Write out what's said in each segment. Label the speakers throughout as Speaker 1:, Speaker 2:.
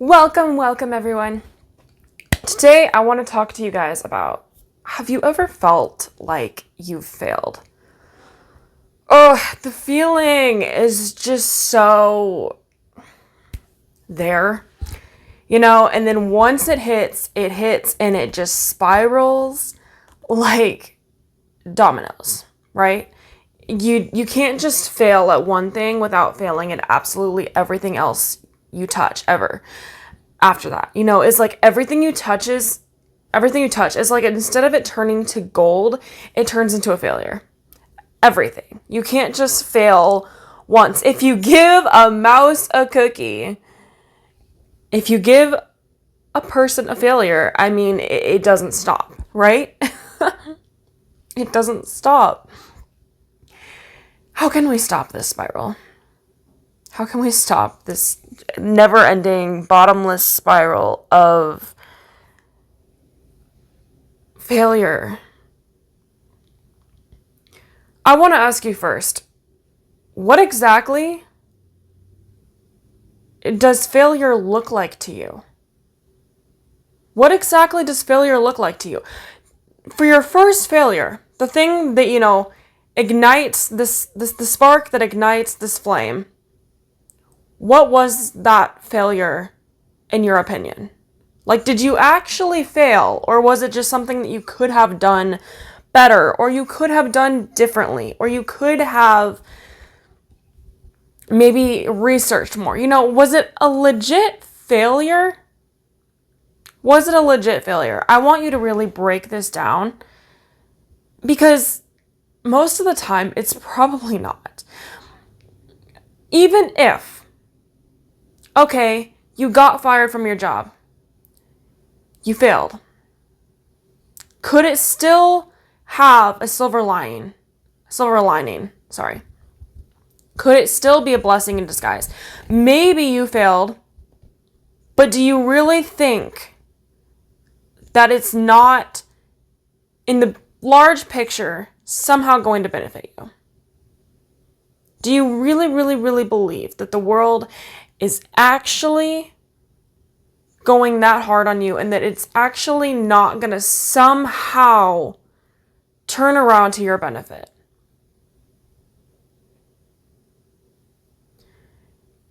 Speaker 1: Welcome everyone. Today I want to talk to you guys about, have you ever felt like you've failed? Oh, the feeling is just so there, and then once it hits and it just spirals like dominoes, right? You can't just fail at one thing without failing at absolutely everything else you touch ever after that. It's like everything you touch is like, instead of it turning to gold, it turns into a failure. Everything. You can't just fail once. If you give a mouse a cookie, if you give a person a failure, it doesn't stop, right? It doesn't stop. How can we stop this spiral? How can we stop this never-ending, bottomless spiral of failure? I want to ask you first, what exactly does failure look like to you? What exactly does failure look like to you? For your first failure, the thing that, ignites the spark that ignites this flame, what was that failure in your opinion? Like, did you actually fail, or was it just something that you could have done better, or you could have done differently, or you could have maybe researched more? Was it a legit failure? Was it a legit failure? I want you to really break this down, because most of the time it's probably not. Even if, okay, you got fired from your job, you failed, could it still have a silver lining? Could it still be a blessing in disguise? Maybe you failed, but do you really think that it's not, in the large picture, somehow going to benefit you? Do you really believe that the world is actually going that hard on you, and that it's actually not going to somehow turn around to your benefit?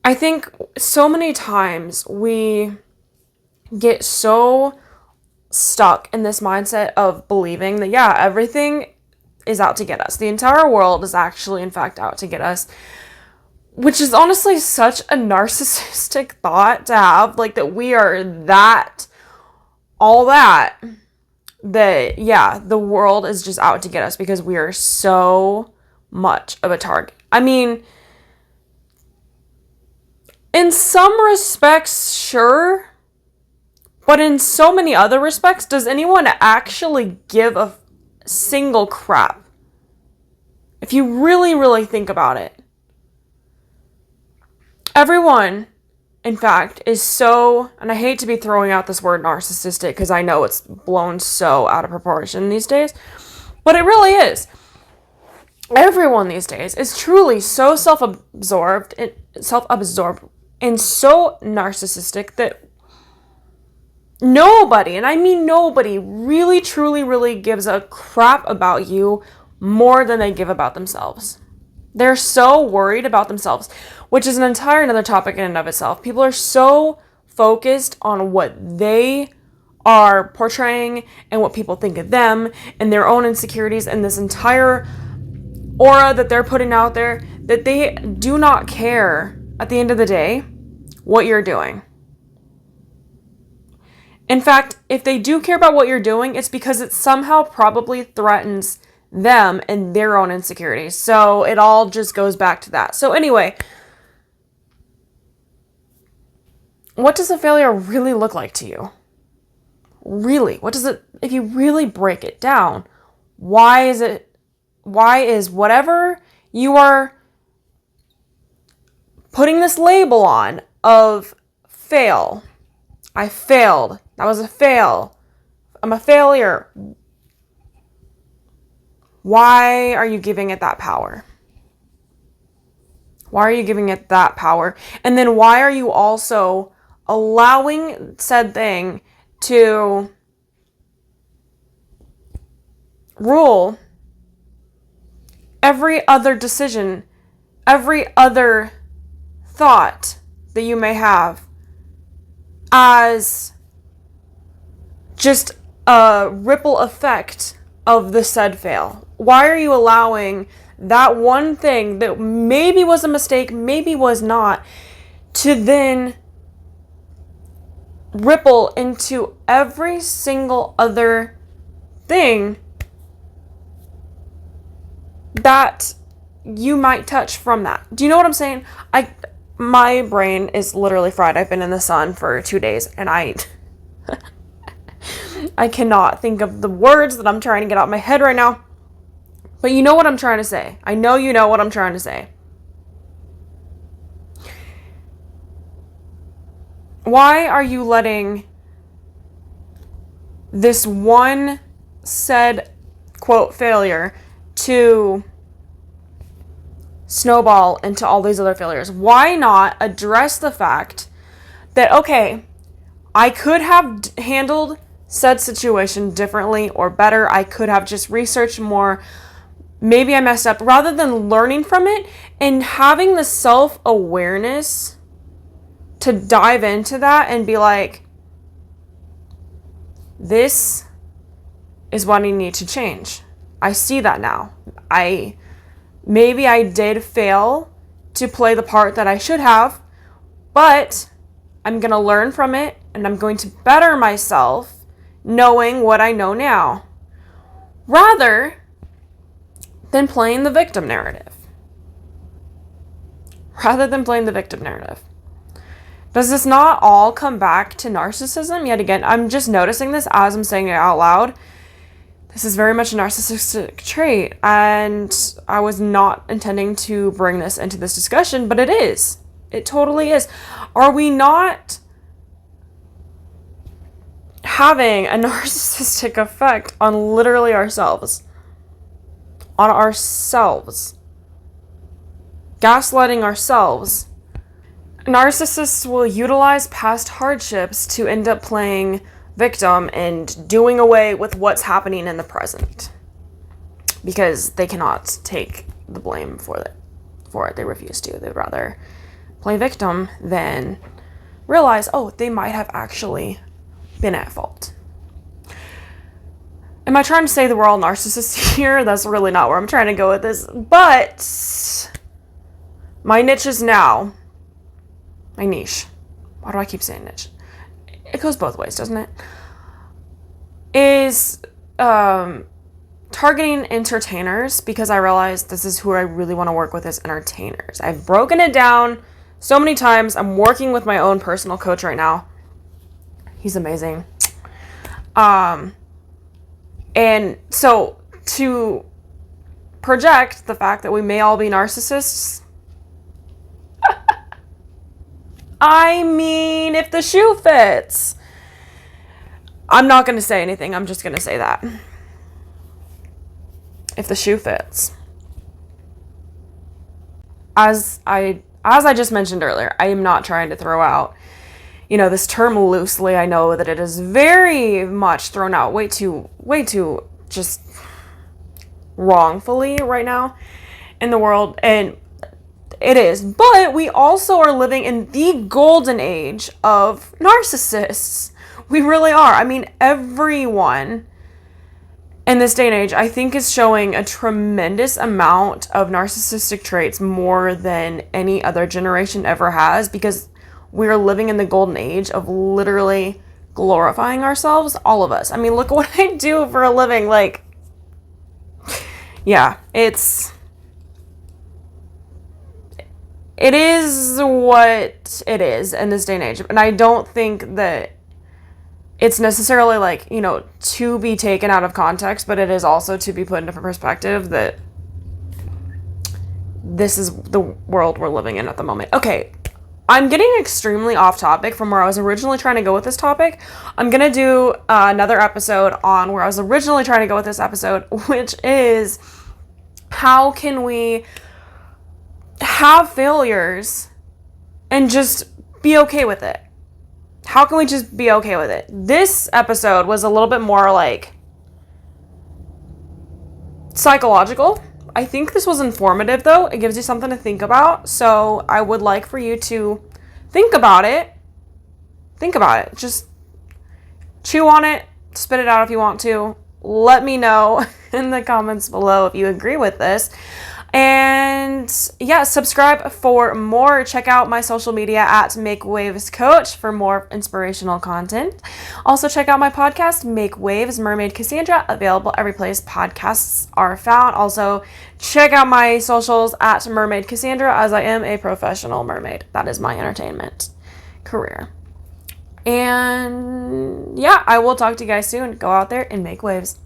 Speaker 1: I think so many times we get so stuck in this mindset of believing that, yeah, everything is out to get us. The entire world is actually, in fact, out to get us, which is honestly such a narcissistic thought to have, like, that we are that, yeah, the world is just out to get us because we are so much of a target. In some respects, sure, but in so many other respects, does anyone actually give a single crap? If you really think about it, everyone, in fact, is so, and I hate to be throwing out this word narcissistic because I know it's blown so out of proportion these days, but it really is. Everyone these days is truly so self-absorbed and so narcissistic that nobody, and I mean nobody, really truly gives a crap about you more than they give about themselves. They're so worried about themselves, which is an entire another topic in and of itself. People are so focused on what they are portraying and what people think of them and their own insecurities and this entire aura that they're putting out there, that they do not care at the end of the day what you're doing. In fact, if they do care about what you're doing, it's because it somehow probably threatens them and their own insecurities. So it all just goes back to that. So anyway, what does a failure really look like to you? Really, what does it, if you really break it down, why is whatever you are putting this label on of fail, I failed, that was a fail, I'm a failure, why are you giving it that power? Why are you giving it that power? And then why are you also allowing said thing to rule every other decision, every other thought that you may have as just a ripple effect of the said fail? Why are you allowing that one thing that maybe was a mistake, maybe was not, to then ripple into every single other thing that you might touch from that? Do you know what I'm saying? My brain is literally fried. I've been in the sun for 2 days and I cannot think of the words that I'm trying to get out of my head right now. But you know what I'm trying to say. I know you know what I'm trying to say. Why are you letting this one said, quote, failure to snowball into all these other failures? Why not address the fact that, okay, I could have handled said situation differently or better. I could have just researched more. Maybe I messed up, rather than learning from it and having the self-awareness to dive into that and be like, this is what I need to change. I see that now. Maybe I did fail to play the part that I should have, but I'm going to learn from it and I'm going to better myself knowing what I know now, rather than playing the victim narrative. Does this not all come back to narcissism? Yet again, I'm just noticing this as I'm saying it out loud. This is very much a narcissistic trait, and I was not intending to bring this into this discussion, but it is. It totally is. Are we not having a narcissistic effect on literally ourselves? On ourselves. Gaslighting ourselves. Narcissists will utilize past hardships to end up playing victim and doing away with what's happening in the present, because they cannot take the blame for it. They refuse to. They'd rather play victim than realize, oh, they might have actually been at fault. Am I trying to say that we're all narcissists here? That's really not where I'm trying to go with this. But my niche is now, my niche. Why do I keep saying niche? It goes both ways, doesn't it? Is targeting entertainers, because I realized this is who I really want to work with, is entertainers. I've broken it down so many times. I'm working with my own personal coach right now. He's amazing. And so to project the fact that we may all be narcissists, I mean, if the shoe fits. I'm not going to say anything. I'm just going to say that. If the shoe fits. As I just mentioned earlier, I am not trying to throw out, this term loosely. I know that it is very much thrown out way too just wrongfully right now in the world, and it is. But we also are living in the golden age of narcissists. We really are. I mean, everyone in this day and age, I think, is showing a tremendous amount of narcissistic traits, more than any other generation ever has, because we're living in the golden age of literally glorifying ourselves, all of us. I mean, look what I do for a living. Like, yeah, it is what it is in this day and age. And I don't think that it's necessarily like, to be taken out of context, but it is also to be put into perspective that this is the world we're living in at the moment. Okay, I'm getting extremely off topic from where I was originally trying to go with this topic. I'm going to do another episode on where I was originally trying to go with this episode, which is, how can we have failures and just be okay with it? How can we just be okay with it? This episode was a little bit more like psychological. I think this was informative though. It gives you something to think about. So I would like for you to think about it. Think about it. Just chew on it. Spit it out if you want to. Let me know in the comments below if you agree with this. And yeah, subscribe for more. Check out my social media at Make Waves Coach for more inspirational content. Also check out my podcast, Make Waves, Mermaid Cassandra, available every place podcasts are found. Also check out my socials at Mermaid Cassandra, as I am a professional mermaid. That is my entertainment career. And yeah, I will talk to you guys soon. Go out there and make waves.